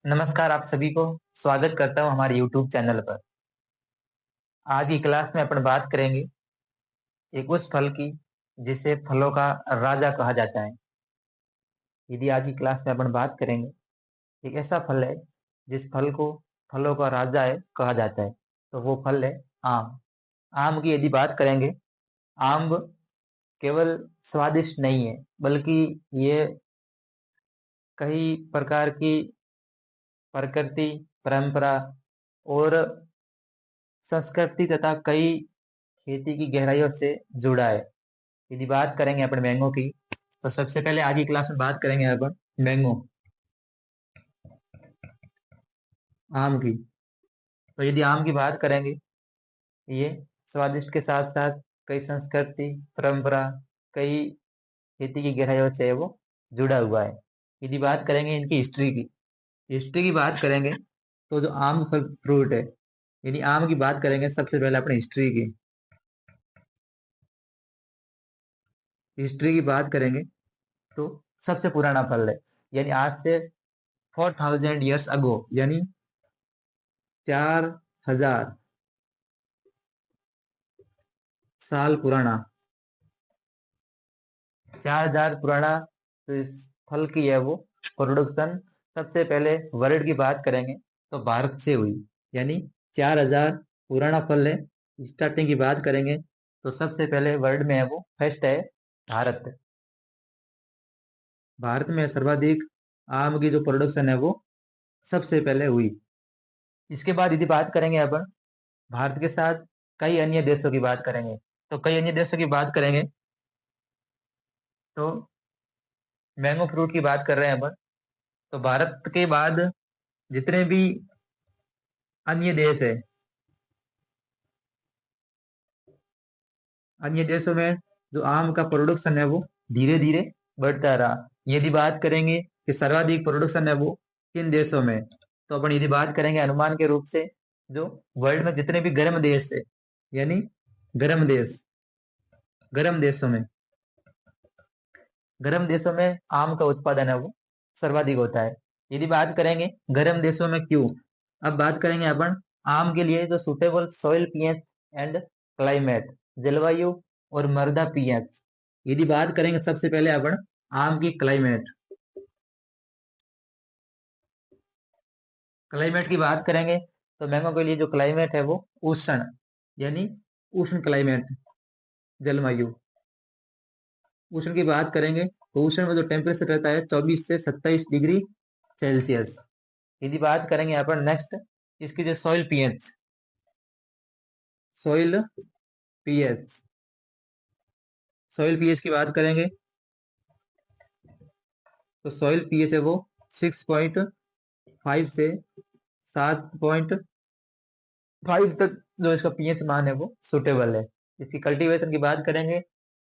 नमस्कार आप सभी को। स्वागत करता हूं हमारे YouTube चैनल पर। आज की क्लास में अपन बात करेंगे एक उस फल की जिसे फलों का राजा कहा जाता है। यदि आज की क्लास में अपन बात करेंगे, एक ऐसा फल है जिस फल को फलों का राजा है कहा जाता है, तो वो फल है आम। आम की यदि बात करेंगे, आम केवल स्वादिष्ट नहीं है, बल्कि ये कई प्रकार की प्रकृति, परंपरा और संस्कृति तथा कई खेती की गहराइयों से जुड़ा है। यदि बात करेंगे अपन मैंगो की, तो सबसे पहले आज की क्लास में बात करेंगे अपन मैंगो, आम की। तो यदि आम की बात करेंगे, ये स्वादिष्ट के साथ साथ कई संस्कृति, परंपरा, कई खेती की गहराइयों से वो जुड़ा हुआ है। यदि बात करेंगे इनकी हिस्ट्री की बात करेंगे, तो जो आम फ्रूट है, यानी आम की बात करेंगे सबसे पहले अपनी हिस्ट्री की बात करेंगे, तो सबसे पुराना फल है। यानी आज से 4000 ईयर्स अगो, यानी 4000 साल पुराना, 4000 पुराना। तो इस फल की है वो प्रोडक्शन सबसे पहले वर्ल्ड की बात करेंगे तो भारत से हुई। यानी 4000 पुराना फल है। स्टार्टिंग की बात करेंगे तो सबसे पहले वर्ल्ड में है वो फर्स्ट है भारत। भारत में सर्वाधिक आम की जो प्रोडक्शन है वो सबसे पहले हुई। इसके बाद यदि बात करेंगे अपन भारत के साथ कई अन्य देशों की बात करेंगे, तो कई अन्य देशों की बात करेंगे तो मैंगो फ्रूट की बात कर रहे हैं अपन। तो भारत के बाद जितने भी अन्य देश है, अन्य देशों में जो आम का प्रोडक्शन है वो धीरे धीरे बढ़ता रहा। यदि बात करेंगे कि सर्वाधिक प्रोडक्शन है वो किन देशों में, तो अपन यदि बात करेंगे अनुमान के रूप से, जो वर्ल्ड में जितने भी गर्म देश है, यानी गर्म देश, गर्म देशों में, गर्म देशों में आम का उत्पादन है वो सर्वाधिक होता है। यदि बात करेंगे गर्म देशों में क्यों, अब बात करेंगे अपन आम के लिए जो suitable soil pH and climate, जलवायु और मृदा पीएच। यदि बात करेंगे सबसे पहले अपन आम की क्लाइमेट की बात करेंगे, तो मैंगो के लिए जो क्लाइमेट है वो उष्ण, यानी उष्ण क्लाइमेट, जलवायु। उष्ण की बात करेंगे तो उष्ण में जो टेम्परेचर रहता है 24 से 27 डिग्री सेल्सियस। यदि बात करेंगे अपन नेक्स्ट इसकी जो सॉइल पीएच सॉइल पीएच की बात करेंगे, तो सॉइल पीएच है वो 6.5 से 7.5 तक जो इसका पीएच मान है वो सुटेबल है। इसकी कल्टीवेशन की बात करेंगे,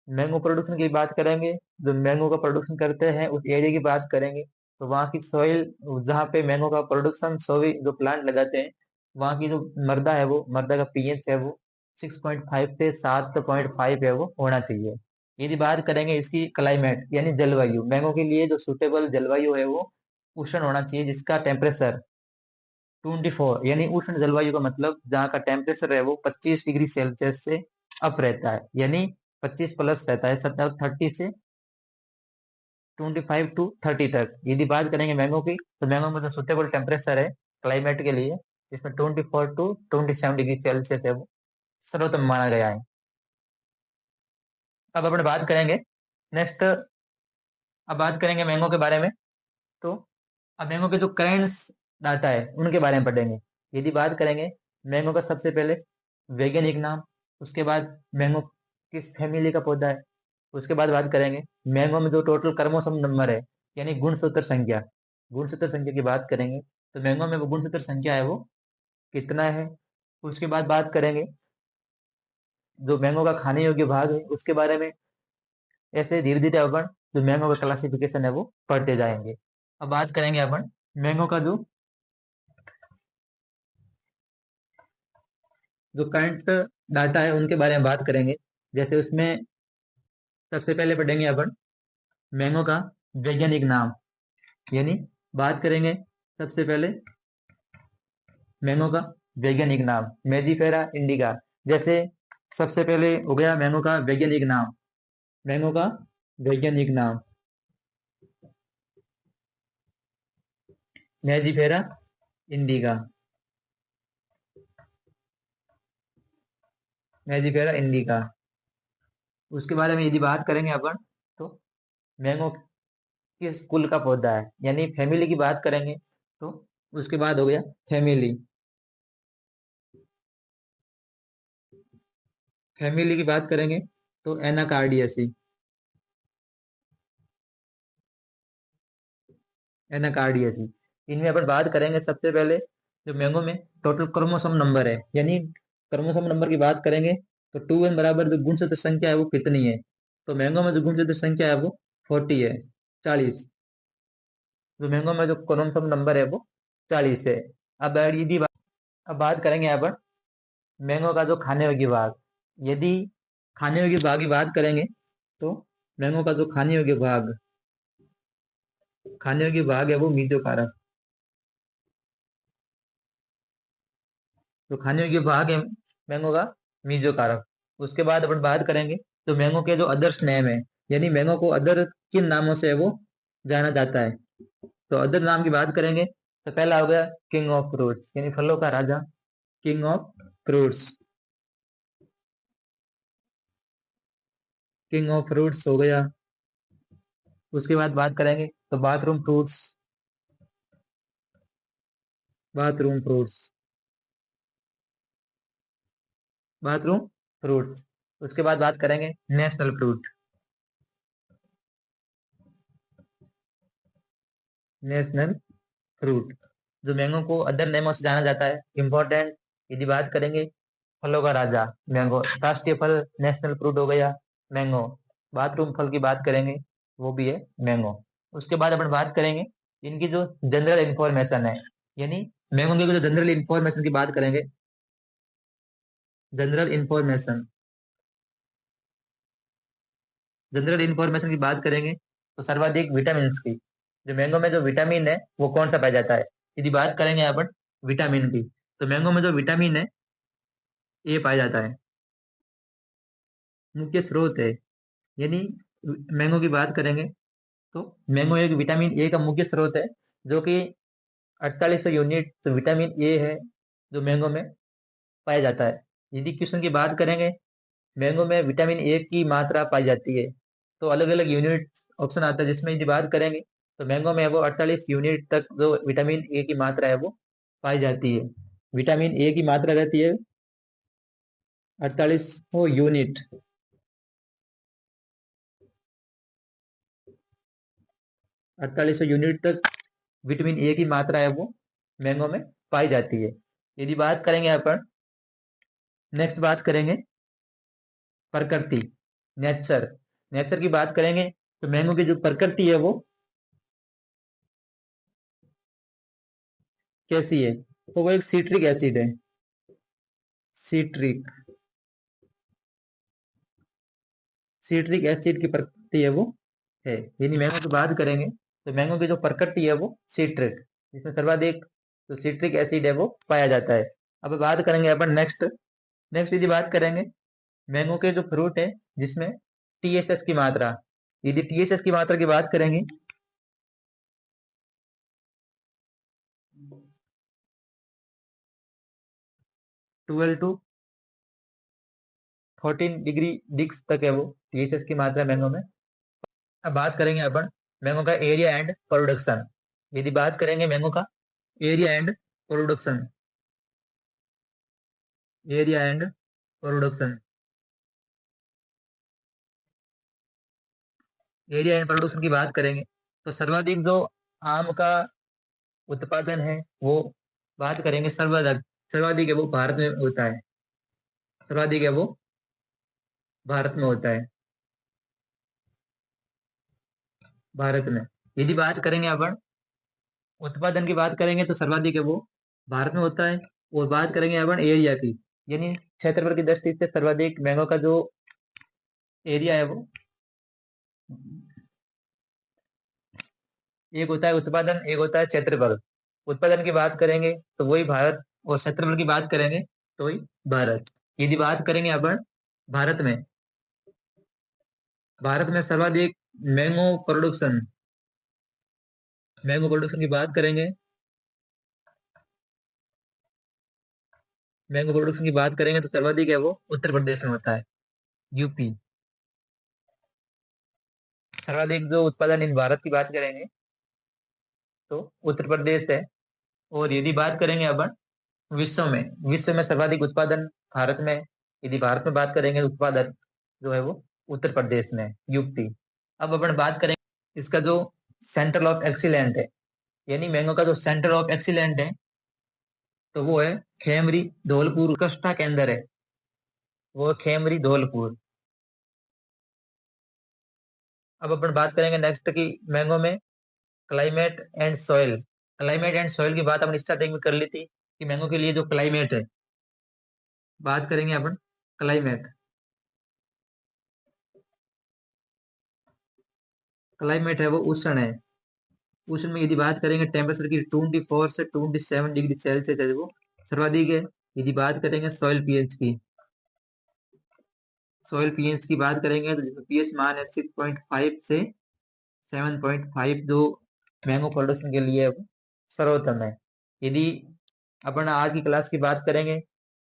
मैंगो प्रोडक्शन की बात करेंगे, जो मैंगो का प्रोडक्शन करते हैं उस एरिया की बात करेंगे, तो वहाँ की सॉइल, जहाँ पे मैंगो का प्रोडक्शन सोवी जो प्लांट लगाते हैं, वहाँ की जो मृदा है वो मृदा का पीएच है वो 6.5 से 7.5 है वो होना चाहिए। यदि बात करेंगे इसकी क्लाइमेट यानी जलवायु, मैंगो के लिए जो सुटेबल जलवायु है वो उष्ण होना चाहिए, जिसका टेम्परेचर 24, यानी उष्ण जलवायु का मतलब जहाँ का टेम्परेचर है वो 25 डिग्री सेल्सियस से अप रहता है, यानी 25 प्लस रहता है, 25 टू 30 तक। यदि बात करेंगे मैंगो की, तो मैंगो में जो सुटेबल टेम्परेचर है क्लाइमेट के लिए, इसमें 24 टू 27 डिग्री सेल्सियस है वो सर्वोत्तम माना गया है। अब अपन बात करेंगे नेक्स्ट, अब बात करेंगे मैंगो के बारे में। तो अब मैंगो के जो करंट डाटा है उनके बारे में पढ़ेंगे। यदि बात करेंगे मैंगो का सबसे पहले वैज्ञानिक नाम, उसके बाद मैंगो किस फैमिली का पौधा है, उसके बाद बात करेंगे मैंगो में जो टोटल क्रोमोसोम नंबर है, यानी गुणसूत्र संख्या, गुणसूत्र संख्या की बात करेंगे, तो मैंगो में वो गुणसूत्र संख्या है वो कितना है। उसके बाद बात करेंगे जो मैंगो का खाने योग्य भाग है उसके बारे में। ऐसे धीरे धीरे अपन जो मैंगो का क्लासिफिकेशन है वो पढ़ते जाएंगे। अब बात करेंगे अपन मैंगो का जो करंट डाटा है उनके बारे में बात करेंगे। जैसे उसमें सबसे पहले पढ़ेंगे अपन मैंगो का वैज्ञानिक नाम, यानी बात करेंगे सबसे पहले मैंगो का वैज्ञानिक नाम मेजीफेरा इंडिका। जैसे सबसे पहले हो गया मैंगो का वैज्ञानिक नाम, मैंगो का वैज्ञानिक नाम मेजीफेरा इंडिका, मेजीफेरा इंडिका। उसके बारे में यदि बात करेंगे अपन तो मैंगो किस कुल का पौधा है, यानी फैमिली की बात करेंगे तो उसके बाद हो गया फैमिली, फैमिली की बात करेंगे तो एनाकार्डियसी, एनाकार्डियसी। इनमें अपन बात करेंगे सबसे पहले जो मैंगो में टोटल क्रोमोसोम नंबर है, यानी क्रोमोसोम नंबर की बात करेंगे तो 2n बराबर जो गुणसूत्र संख्या है वो कितनी है। तो मैंगो में जो गुणसूत्र संख्या है वो 40 है, 40। जो मैंगो में जो क्रोमोसोम नंबर है वो 40 है। अब यदि अब बात करेंगे यहाँ पर मैंगो का जो खाने योग्य भाग, यदि खाने योग्य भाग की बात करेंगे तो मैंगो का जो खाने योग्य भाग, खाने योग्य भाग है वो मीजोकारक। जो खाने योग्य भाग है मैंगो का मीजोकारक। उसके बाद अपन बात करेंगे तो मैंगो के जो अदर्स नेम है, यानी मैंगो को अदर किन नामों से वो जाना जाता है। तो अदर नाम की बात करेंगे तो पहला हो गया किंग ऑफ फ्रूट्स, यानी फलों का राजा, king of fruits, king of fruits हो गया। उसके बाद बात करेंगे तो bathroom fruits, bathroom fruits, bathroom fruits. उसके बाद बात करेंगे नेशनल फ्रूट, नेशनल फ्रूट। जो मैंगो को अदर नेमों से जाना जाता है इंपॉर्टेंट, यदि बात करेंगे फलों का राजा मैंगो, राष्ट्रीय फल नेशनल फ्रूट हो गया मैंगो। बाथरूम फल की बात करेंगे वो भी है मैंगो। उसके बाद अपन बात करेंगे इनकी जो जनरल इंफॉर्मेशन है, यानी मैंगो की जो जनरल इंफॉर्मेशन की बात करेंगे, जनरल इंफॉर्मेशन, जनरल इंफॉर्मेशन की बात करेंगे तो सर्वाधिक विटामिन की, जो मैंगो में जो विटामिन है वो कौन सा पाया जाता है। यदि बात करेंगे अपन विटामिन की तो मैंगो में जो विटामिन है ए पाया जाता है, मुख्य स्रोत है। यानी मैंगो की बात करेंगे तो मैंगो एक विटामिन ए का मुख्य स्रोत है, जो कि 4800 यूनिट जो विटामिन ए है जो मैंगो में पाया जाता है। यदि क्वेश्चन की बात करेंगे मैंगो में विटामिन ए की मात्रा पाई जाती है तो अलग अलग यूनिट ऑप्शन आता है, जिसमें यदि बात करेंगे तो मैंगो में वो 48 यूनिट तक जो विटामिन ए की मात्रा है वो पाई जाती है। विटामिन ए की मात्रा रहती है 48 यूनिट, 4800 यूनिट तक विटामिन ए की मात्रा है वो मैंगो में पाई जाती है। यदि बात करेंगे अपन, नेक्स्ट बात करेंगे प्रकृति, नेचर, नेचर की बात करेंगे तो मैंगो की जो प्रकृति है वो कैसी है। तो वो एक सिट्रिक एसिड है, सिट्रिक, सिट्रिक एसिड की प्रकृति है वो है। यानी मैंगो की बात करेंगे तो मैंगो की जो प्रकृति है वो सिट्रिक, जिसमें सर्वाधिक जो सिट्रिक एसिड है वो पाया जाता है। अब बात करेंगे अपन नेक्स्ट, नेक्स्ट यदि बात करेंगे मैंगो के जो फ्रूट है जिसमें टीएसएस की मात्रा, यदि टीएसएस की मात्रा की बात करेंगे 12 टू 14 डिग्री डिक्स तक है वो टीएसएस की मात्रा मैंगो में। अब बात करेंगे अपन मैंगो का एरिया एंड प्रोडक्शन। यदि बात करेंगे मैंगो का area and production, area and production, area and production की बात करेंगे तो सर्वाधिक जो आम का उत्पादन है वो बात करेंगे सर्वाधिक, सर्वाधिक है वो भारत में होता है, सर्वाधिक है वो भारत में होता है, भारत में। यदि बात करेंगे अपन उत्पादन की बात करेंगे तो सर्वाधिक है वो भारत में होता है। और बात करेंगे अपन एरिया की, यानी क्षेत्रफल की दृष्टि से सर्वाधिक मैंगो का जो एरिया है वो, एक होता है उत्पादन, एक होता है क्षेत्रफल। उत्पादन की बात करेंगे तो वही भारत, और क्षेत्रफल की बात करेंगे तो वही भारत। यदि बात करेंगे अपन भारत में, भारत में सर्वाधिक मैंगो प्रोडक्शन, मैंगो प्रोडक्शन की बात करेंगे, मैंगो प्रोडक्शन की बात करेंगे तो सर्वाधिक है वो उत्तर प्रदेश में होता है, यूपी। सर्वाधिक जो उत्पादन इन भारत की बात करेंगे तो उत्तर प्रदेश है। और यदि बात करेंगे अपन विश्व में, विश्व में सर्वाधिक उत्पादन भारत में, यदि भारत में बात करेंगे तो उत्पादन जो है वो उत्तर प्रदेश में, यूपी। अब अपन बात करेंगे इसका जो सेंटर ऑफ एक्सीलेंट है, यानी मैंगो का जो सेंटर ऑफ एक्सीलेंट है, तो वो है खेमरी धौलपुर, उत्कृष्टता केंद्र है वो खेमरी धौलपुर। अब अपन बात करेंगे नेक्स्ट की मैंगो में climate and soil. Climate and soil की बात अपन स्टार्टिंग में कर ली थी कि मैंगो के लिए जो क्लाइमेट है, बात करेंगे अपन क्लाइमेट। क्लाइमेट है वो उष्ण है। उष्ण में यदि बात करेंगे टेम्परेचर की 24 से 27 डिग्री सेल्सियस है वो सर्वाधिक है। यदि बात करेंगे सॉइल पीएच की, सॉइल पीएच की बात करेंगे तो पीएच मान है 6.5 से 7.5, जो मैंगो प्रोडक्शन के लिए वो सर्वोत्तम है। यदि अपन आज की क्लास की बात करेंगे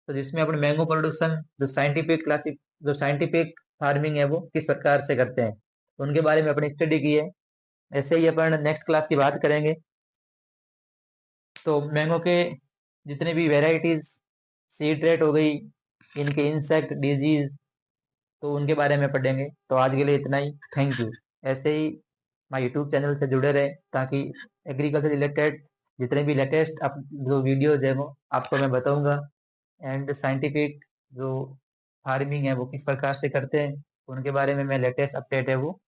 तो जिसमें अपन मैंगो प्रोडक्शन जो साइंटिफिक क्लासिक, जो साइंटिफिक फार्मिंग है वो किस प्रकार से करते हैं उनके बारे में अपनी स्टडी की है। ऐसे ही अपन नेक्स्ट क्लास की बात करेंगे तो मैंगो के जितने भी वेराइटीज, सीड रेट हो गई, इनके इंसेक्ट डिजीज, तो उनके बारे में पढ़ेंगे। तो आज के लिए इतना ही, थैंक यू। ऐसे ही हमारे यूट्यूब चैनल से जुड़े रहे ताकि एग्रीकल्चर रिलेटेड जितने भी लेटेस्ट जो वीडियोज है वो आपको मैं बताऊंगा। एंड साइंटिफिक जो फार्मिंग है वो किस प्रकार से करते हैं उनके बारे में मैं लेटेस्ट अपडेट है वो